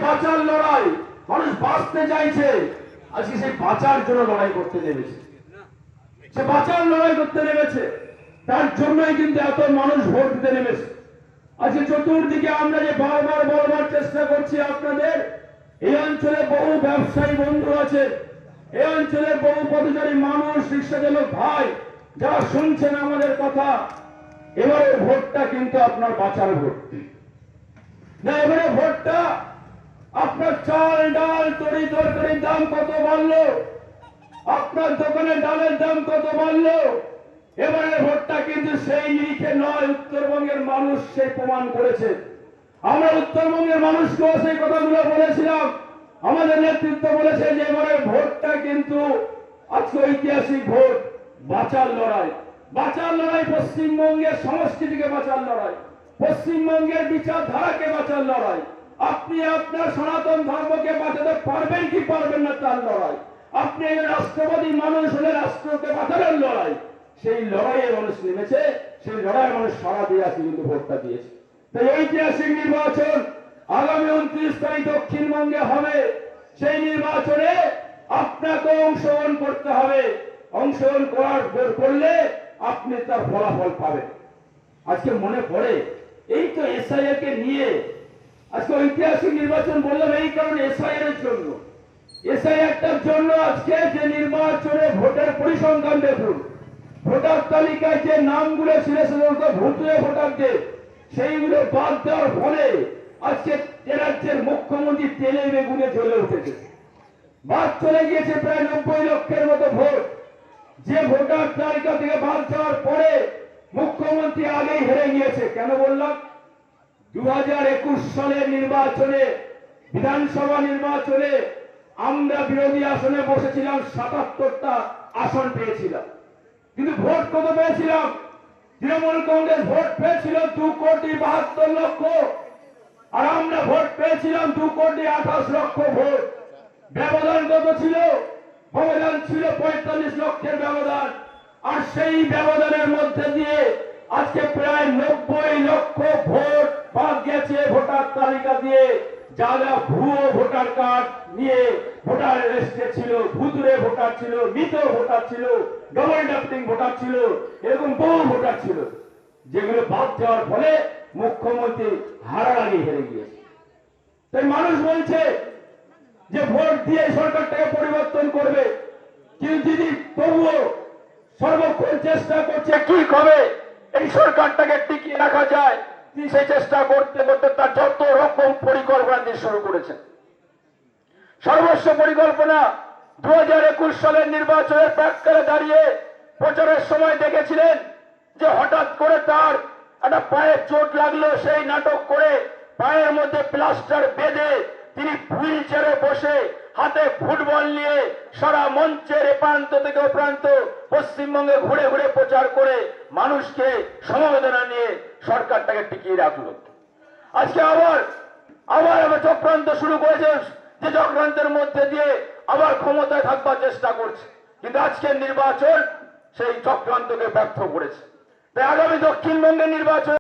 বাঁচার লড়াই, মানুষ বাঁচতে চাইছে, আজকে সেই বাঁচার জন্য লড়াই করতে নেমেছে, সে বাঁচার লড়াই করতে নেমেছে। তার জন্যই কিন্তু এত মানুষ ভোট দিতে নেমেছে। আজকে চতুর্দিকে আমরা যে বারবার চেষ্টা করছি, আপনাদের এই অঞ্চলে বহু ব্যবসায়ী বন্ধু আছে, এই অঞ্চলের বহু পথচারী মানুষ, রিক্সা চালক ভাই যারা শুনছেন আমাদের কথা, এবারে ভোটটা কিন্তু আপনার বাঁচার ভোট না। এবারে ভোটটা আপনার চাল ডাল তরি তরকারির দাম কত বাড়লো, আপনার দোকানে ডালের দাম কত বাড়লো, এবারে ভোটটা কিন্তু সেই নিরিখে নয়। উত্তরবঙ্গের মানুষ সেই প্রমাণ করেছে। আমরা উত্তরবঙ্গের মানুষকেও সেই কথাগুলো বলেছিলাম, আমাদের নেতৃত্ব বলেছে যে এবারে ভোটটা কিন্তু আজকে ঐতিহাসিক ভোট, বাঁচার লড়াই। বাঁচার লড়াই পশ্চিমবঙ্গের সংস্কৃতিকে বাঁচার লড়াই, পশ্চিমবঙ্গের বিচারধারাকে বাঁচার লড়াই। আপনি আপনার সনাতন ধর্মকে বাঁচাতে পারবেন কি পারবেন না তার লড়াই। আপনি রাষ্ট্রবাদী মানুষ হলে রাষ্ট্রকে বাঁচানোর লড়াই, সেই লড়াইয়ে মানুষ নেমেছে, সেই লড়াইয়ে মানুষ সারা দিয়ে আছে, কিন্তু ভোটটা দিয়েছে। তাই ঐতিহাসিক নির্বাচন আগামী 29 তারিখ দক্ষিণবঙ্গে হবে। সেই নির্বাচনে আপনাকে অংশগ্রহণ করতে হবে। অংশগ্রহণ করলে আপনি তার ফলাফল পাবেন। আজকে মনে পড়ে এই তো এসআইআর কে নিয়ে আজকে ঐতিহাসিক নির্বাচন বললাম এই কারণে, এসআইআর এর জন্য, এসআইআরটার জন্য আজকে যে নির্বাচনে ভোটের পরিসংখ্যান দেখুন, ভোটার তালিকায় যে নামগুলো ছিল সেগুলো ভুতুড়ে ভোটারদের, সেইগুলো বাদ দেওয়ার ফলে আজকে রাজ্যের মুখ্যমন্ত্রী তেলে বেগুনে জ্বলে উঠেছে। বাদ চলে গিয়েছে প্রায় 90 লক্ষের মতো ভোট। যে ভোটার তালিকা থেকে বাদ যাওয়ার পরে মুখ্যমন্ত্রী আগেই হেরে গিয়েছে। কেন বললাম? 2021 সালের নির্বাচনে, বিধানসভা নির্বাচনে আমরা বিরোধী আসনে বসেছিলাম, 77টা আসন পেয়েছিলাম, কিন্তু ভোট কত পেয়েছিলাম? তৃণমূল কংগ্রেস ভোট পেয়েছিল 2,72,00,000, আর আমরা ভোট পেয়েছিলাম 2,28,00,000 ভোট। ব্যবধান কত ছিল? ব্যবধান ছিল 45 লক্ষের ব্যবধান। আর সেই ব্যবধানের মধ্যে দিয়ে আজকে প্রায় 90 লক্ষ ভোট বাদ গেছে ভোটার তালিকা দিয়ে, যারা ভুয়ো ভোটার কার্ড নিয়ে ভোটার লিস্টে ছিল, ভুতুড়ে ভোটার ছিল, মৃত ভোটার ছিল, ডবল ডাফটিং ভোটার ছিল, এরকম বহু ভোটার ছিল, যেগুলো বাদ যাওয়ার ফলে মুখ্যমন্ত্রী হারাহারি হেরে গিয়েছে। তাই মানুষ বলছে যে ভোট দিয়ে সরকারটাকে পরিবর্তন করবে, কিন্তু যদি তবুও সর্বক্ষণ চেষ্টা করছে কি হবে এই সরকারটাকে টিকিয়ে রাখা যায়, তিনি সেই চেষ্টা করতে করতে তার যত রকম পরিকল্পনা দিয়ে শুরু করেছেন। সর্বস্ব পরিকল্পনা 2021 সালের নির্বাচনের প্রাক্কালে দাঁড়িয়ে প্রচারের সময় দেখেছিলেন যে হঠাৎ করে তার একটা পায়ে চোট লাগলো, সেই নাটক করে পায়ের মধ্যে প্লাস্টার বেঁধে তিনি হুইল চেয়ারে বসে হাতে ফুটবল নিয়ে সারা মঞ্চের প্রান্ত থেকে প্রান্ত পশ্চিমবঙ্গে ঘুরে ঘুরে প্রচার করে মানুষকে সমবেদনা নিয়ে সরকারটাকে টিকিয়ে রাখলো। আজকে আবার চক্রান্ত শুরু করেছে, যে চক্রান্তের মধ্যে দিয়ে আবার ক্ষমতায় থাকবার চেষ্টা করছে, কিন্তু আজকের নির্বাচন সেই চক্রান্তকে ব্যর্থ করেছে। তাই আগামী দক্ষিণবঙ্গের নির্বাচন